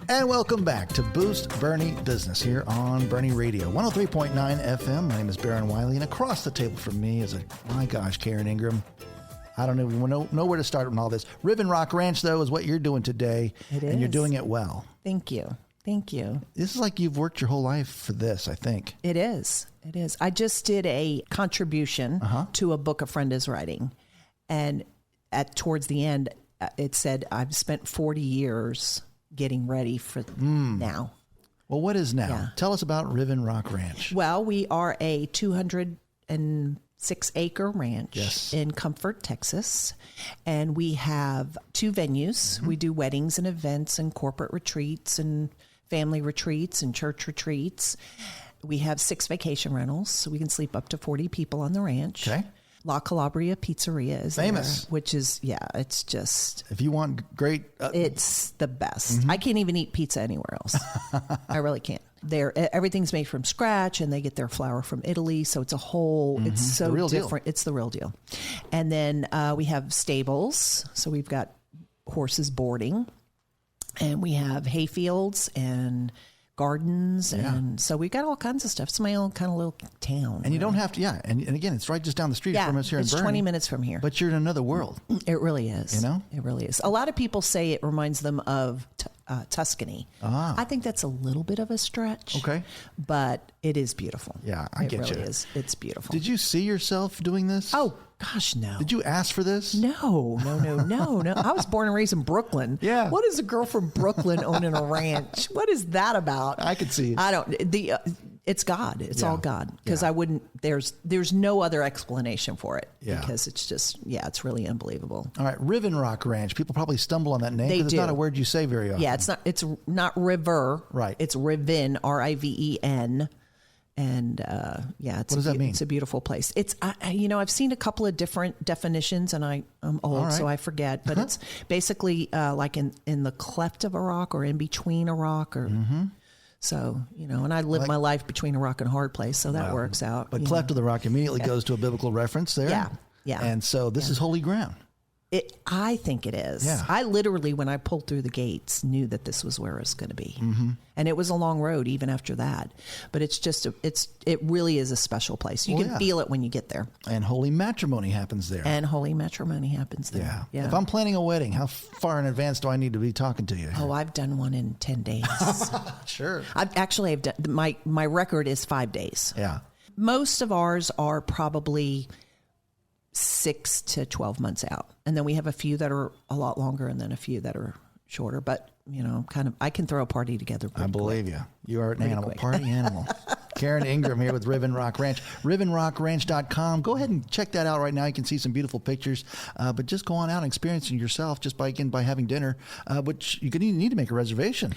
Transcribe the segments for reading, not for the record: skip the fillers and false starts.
And welcome back to Boost Boerne Business here on Boerne Radio, 103.9 FM. My name is Baron Wiley, and across the table from me is Karen Ingram. I don't even know where to start on all this. Riven Rock Ranch, though, is what you're doing today. It is. And you're doing it well. Thank you. Thank you. This is like you've worked your whole life for this, I think. It is. It is. I just did a contribution to a book a friend is writing. And towards the end, it said, I've spent 40 years getting ready for now. Well, what is now? Yeah. Tell us about Riven Rock Ranch. Well, we are a 206-acre ranch in Comfort, Texas. And we have 2 venues. We do weddings and events and corporate retreats and family retreats and church retreats. We have 6 vacation rentals, so we can sleep up to 40 people on the ranch. Okay. La Calabria Pizzeria is famous, there, which is, it's just... If you want great... it's the best. I can't even eat pizza anywhere else. I really can't. Everything's made from scratch, and they get their flour from Italy, so it's a whole... It's so different. Deal. It's the real deal. And then we have stables, so we've got horses boarding, and we have hay fields and gardens, and so we've got all kinds of stuff. It's my own kind of little town. And you don't have to, and again, it's right just down the street from us here in Boerne. It's 20 minutes from here. But you're in another world. It really is. You know? It really is. A lot of people say it reminds them of Tuscany. I think that's a little bit of a stretch. Okay. But it is beautiful. Yeah, I get you. It really is. It's beautiful. Did you see yourself doing this? Oh, gosh, no. Did you ask for this? No. I was born and raised in Brooklyn. Yeah. What is a girl from Brooklyn owning a ranch? What is that about? I could see it. It's God. It's all God. Because I wouldn't, there's no other explanation for it. Yeah. Because it's just, it's really unbelievable. All right. Riven Rock Ranch. People probably stumble on that name because it's not a word you say very often. Yeah, it's not river. Right. It's Riven, Riven. And what does that mean? It's a beautiful place. It's I've seen a couple of different definitions, and I'm old, so I forget. But it's basically like in the cleft of a rock or in between a rock, or so and I live my life between a rock and a hard place, so that works out. But cleft of the rock immediately goes to a biblical reference there. Yeah. And so this is holy ground. I think it is. Yeah. I literally, when I pulled through the gates, knew that this was where it was going to be. And it was a long road even after that. But it's just, it really is a special place. You can feel it when you get there. And holy matrimony happens there. Yeah. If I'm planning a wedding, how far in advance do I need to be talking to you? Oh, I've done one in 10 days. Sure. I've done, my record is 5 days. Yeah. Most of ours are probably 6 to 12 months out. And then we have a few that are a lot longer and then a few that are shorter. But, I can throw a party together. I believe you. You are an animal, party animal. Karen Ingram here with Riven Rock Ranch. RivenRockRanch.com. Go ahead and check that out right now. You can see some beautiful pictures. But just go on out and experience it yourself just by having dinner, which you need to make a reservation.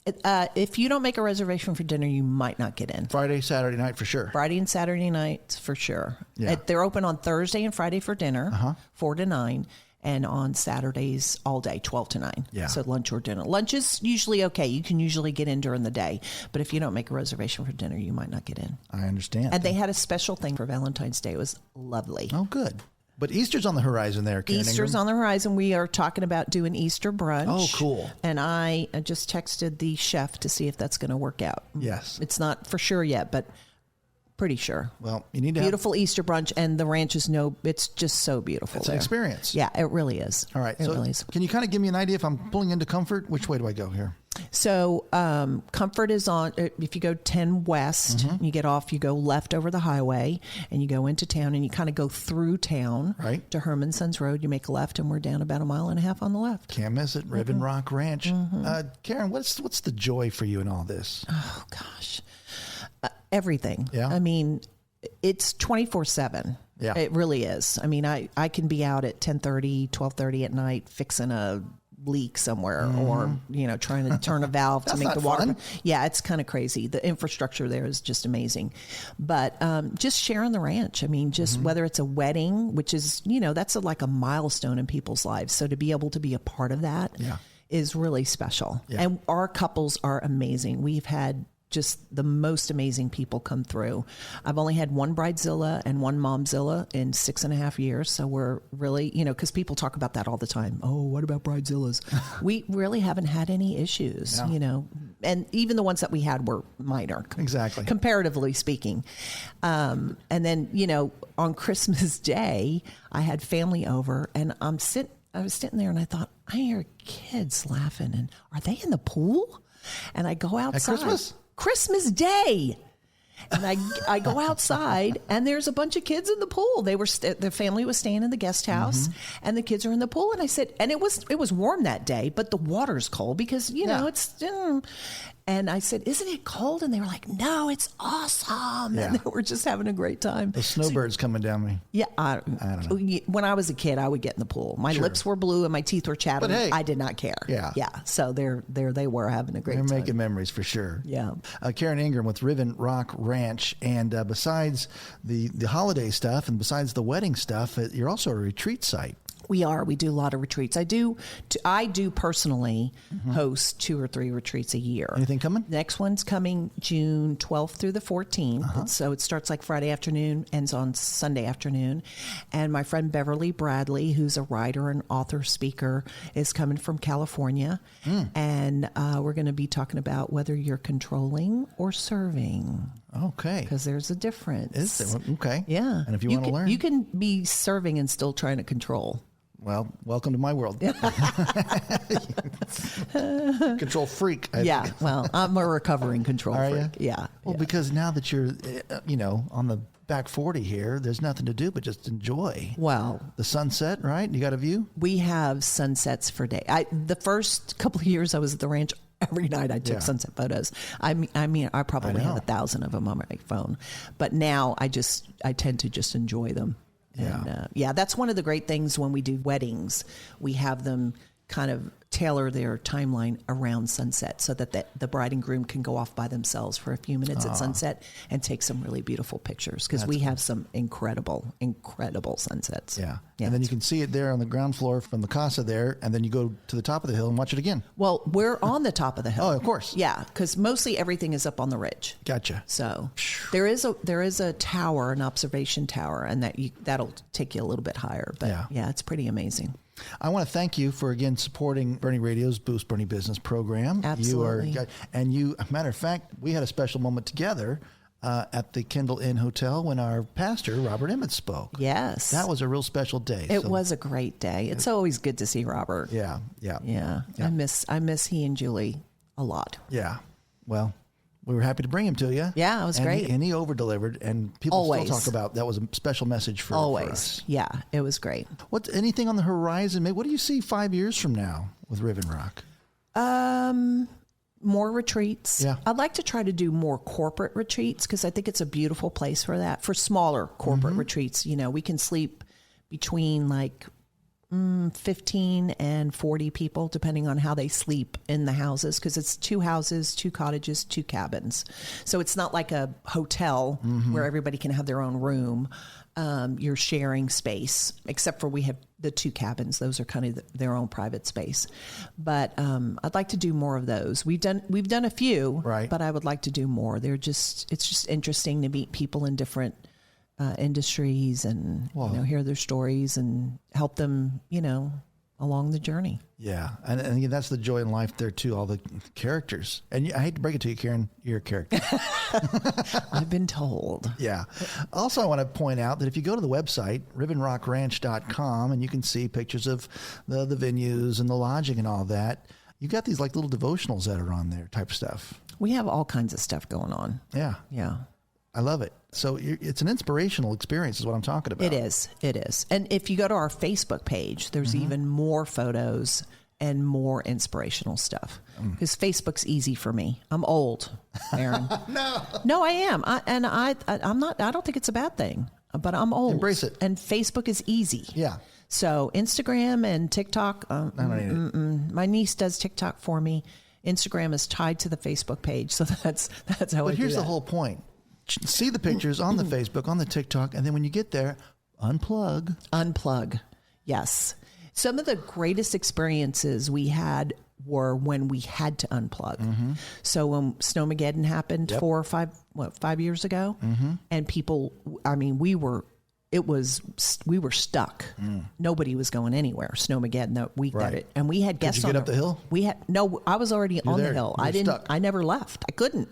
If you don't make a reservation for dinner, you might not get in. Friday, Saturday night for sure. Friday and Saturday nights for sure. Yeah. They're open on Thursday and Friday for dinner, 4 to 9. And on Saturdays, all day, 12 to 9. Yeah. So lunch or dinner. Lunch is usually okay. You can usually get in during the day. But if you don't make a reservation for dinner, you might not get in. I understand. And they had a special thing for Valentine's Day. It was lovely. Oh, good. But Easter's on the horizon there, Karen Easter's Ingram. on the horizon. We are talking about doing Easter brunch. Oh, cool. And I just texted the chef to see if that's going to work out. Yes. It's not for sure yet, but pretty sure. Well, you need to beautiful Easter brunch, and the ranch is it's just so beautiful. It's an experience. Yeah, it really is. All right. It really is. Can you kind of give me an idea if I'm pulling into Comfort? Which way do I go here? So Comfort is on, if you go 10 west, you get off, you go left over the highway, and you go into town, and you kind of go through town to Herman Sons Road. You make a left, and we're down about 1.5 miles on the left. Can't miss it. Riven Rock Ranch. Karen, what's the joy for you in all this? Oh, gosh. Everything. Yeah. I mean, it's 24/7. Yeah. It really is. I mean, I can be out at 10:30, 12:30 at night fixing a leak somewhere or, trying to turn a valve to make the water. Fun. Yeah, it's kind of crazy. The infrastructure there is just amazing. But just sharing the ranch. I mean, just whether it's a wedding, which is, that's like a milestone in people's lives. So to be able to be a part of that is really special. Yeah. And our couples are amazing. We've had just the most amazing people come through. I've only had one Bridezilla and one Momzilla in 6.5 years. So we're really, because people talk about that all the time. Oh, what about Bridezillas? We really haven't had any issues, and even the ones that we had were minor. Exactly. Comparatively speaking. And then, on Christmas Day, I had family over and I was sitting there and I thought, I hear kids laughing and are they in the pool? And I go outside. At Christmas Day. And I go outside and there's a bunch of kids in the pool. Their family was staying in the guest house and the kids are in the pool. And I said, and it was warm that day, but the water's cold because, it's, and I said, isn't it cold? And they were like, no, it's awesome. Yeah. And they were just having a great time. The snowbirds coming down me. Yeah. I don't know. When I was a kid, I would get in the pool. My lips were blue and my teeth were chattering. But hey, I did not care. Yeah. Yeah. So there they were having a great time. They're making memories for sure. Yeah. Karen Ingram with Riven Rock Ranch. And besides the holiday stuff and besides the wedding stuff, you're also a retreat site. We do a lot of retreats. I do personally host 2 or 3 retreats a year. Anything coming? Next one's coming June 12th through the 14th. So it starts like Friday afternoon, ends on Sunday afternoon. And my friend Beverly Bradley, who's a writer and author speaker, is coming from California. And we're going to be talking about whether you're controlling or serving. Okay. Because there's a difference. Is there? Okay. Yeah. And if you want to learn? You can be serving and still trying to control. Well, welcome to my world. Control freak. Yeah, well, I'm a recovering control freak. You? Yeah. Well, because now that you're, on the back 40 here, there's nothing to do but just enjoy. Well, the sunset, right? You got a view? We have sunsets for day. The first couple of years I was at the ranch, every night I took sunset photos. I mean, I probably have 1,000 of them on my phone. But now I tend to just enjoy them. And, that's one of the great things when we do weddings. We have them kind of tailor their timeline around sunset so that the bride and groom can go off by themselves for a few minutes at sunset and take some really beautiful pictures because we have some incredible sunsets. Yeah. And then you can see it there on the ground floor from the casa there, and then you go to the top of the hill and watch it again. Well, we're on the top of the hill. Oh, of course. Yeah, because mostly everything is up on the ridge. Gotcha. So there is a tower, an observation tower, and that'll take you a little bit higher. But yeah, it's pretty amazing. I want to thank you for, again, supporting Boerne Radio's Boost Boerne Business program. Absolutely. Matter of fact, we had a special moment together at the Kendall Inn Hotel when our pastor, Robert Emmett, spoke. Yes. That was a real special day. It was a great day. It's always good to see Robert. Yeah. I miss he and Julie a lot. Yeah. Well, we were happy to bring him to you. Yeah, it was great. And he over-delivered, and people always still talk about that was a special message for us. Yeah, it was great. What's anything on the horizon? What do you see 5 years from now with Riven Rock? More retreats. Yeah. I'd like to try to do more corporate retreats because I think it's a beautiful place for that. For smaller corporate retreats, we can sleep between 15 and 40 people, depending on how they sleep in the houses, because it's 2 houses, 2 cottages, 2 cabins. So it's not like a hotel where everybody can have their own room. You're sharing space, except for we have the 2 cabins. Those are kind of their own private space. But I'd like to do more of those. We've done a few, right, but I would like to do more. It's just interesting to meet people in different industries and hear their stories and help them along the journey. Yeah, and again, that's the joy in life there too, all the characters. And I hate to break it to you, Karen, you're a character. I've been told. Yeah. Also, I want to point out that if you go to the website rivenrockranch.com, and you can see pictures of the venues and the lodging and all that, you got these little devotionals that are on there type stuff. We have all kinds of stuff going on. Yeah. I love it. So it's an inspirational experience is what I'm talking about. It is. And if you go to our Facebook page, there's even more photos and more inspirational stuff. Because Facebook's easy for me. I'm old, Aaron. No, I am. I'm not. I don't think it's a bad thing. But I'm old. Embrace it. And Facebook is easy. Yeah. So Instagram and TikTok. I don't need it. My niece does TikTok for me. Instagram is tied to the Facebook page, so that's how I do that. But here's the whole point. See the pictures on the Facebook, on the TikTok, and then when you get there, unplug. Unplug. Yes. Some of the greatest experiences we had were when we had to unplug. So when Snowmageddon happened 5 years ago, and people, I mean, we were stuck. Nobody was going anywhere. Snowmageddon that week that it, and we had guests. Did you get up the hill? No, I was already on the hill. Stuck. I never left. I couldn't.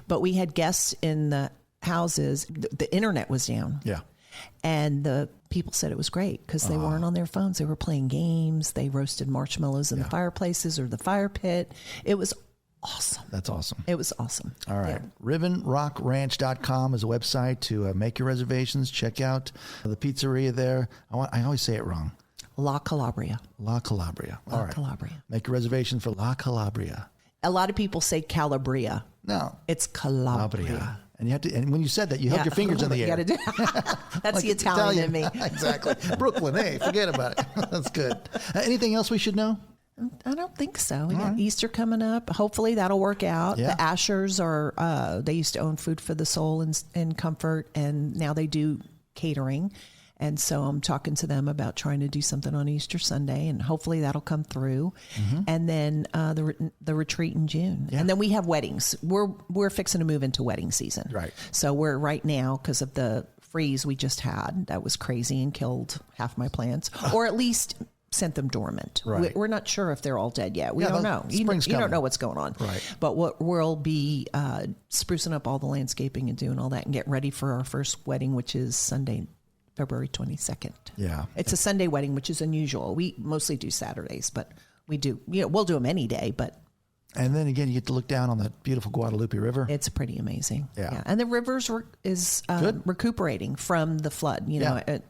But we had guests in the houses. The internet was down. Yeah. And the people said it was great because they weren't on their phones. They were playing games. They roasted marshmallows in the fireplaces or the fire pit. It was awesome. That's awesome. It was awesome. All right. RivenRockRanch.com is a website to make your reservations. Check out the pizzeria there. I always say it wrong. La Calabria. La Calabria. All right. Calabria. Make a reservation for La Calabria. A lot of people say Calabria. No. It's Calabria. And you have to. And when you said that, you held your fingers in the air. That's like the Italian in me. Exactly. Brooklyn. Hey, forget about it. That's good. Anything else we should know? I don't think so. We got Easter coming up. Hopefully that'll work out. Yeah. The Ashers are. They used to own Food for the Soul and Comfort, and now they do catering. And so I'm talking to them about trying to do something on Easter Sunday, and hopefully that'll come through. And then the retreat in June, and then we have weddings. We're fixing to move into wedding season, right? So we're right now, because of the freeze we just had, that was crazy and killed half my plants, or at least sent them dormant. Right. We're not sure if they're all dead yet. We don't know. You don't know what's going on. Right. But we'll be sprucing up all the landscaping and doing all that and get ready for our first wedding, which is Sunday, February 22nd. Yeah. It's a Sunday wedding, which is unusual. We mostly do Saturdays, but we'll do them any day, but. And then again, you get to look down on the beautiful Guadalupe River. It's pretty amazing. Yeah. And the rivers is recuperating from the flood. The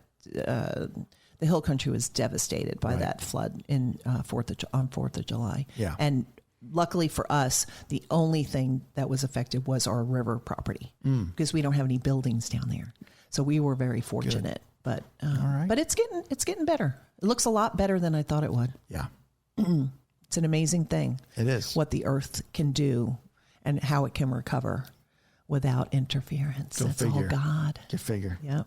hill country was devastated by that flood on 4th of July. Yeah. And luckily for us, the only thing that was affected was our river property, because we don't have any buildings down there. So we were very fortunate. But but it's getting better. It looks a lot better than I thought it would. Yeah. It's an amazing thing. It is. What the earth can do and how it can recover without interference. That's all God. Go figure. Yeah.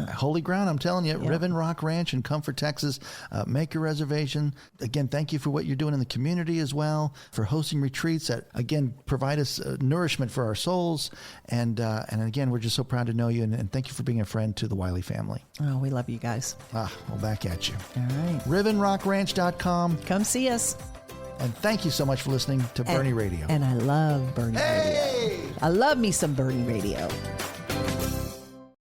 Holy ground, I'm telling you. Riven Rock Ranch in Comfort, Texas. Make your reservation. Again, thank you for what you're doing in the community as well, for hosting retreats that, again, provide us nourishment for our souls. And again, we're just so proud to know you. And thank you for being a friend to the Wiley family. Oh, we love you guys. Well, back at you. All right. RivenRockRanch.com. Come see us. And thank you so much for listening to Boerne Radio. And I love Boerne Radio. I love me some Boerne Radio.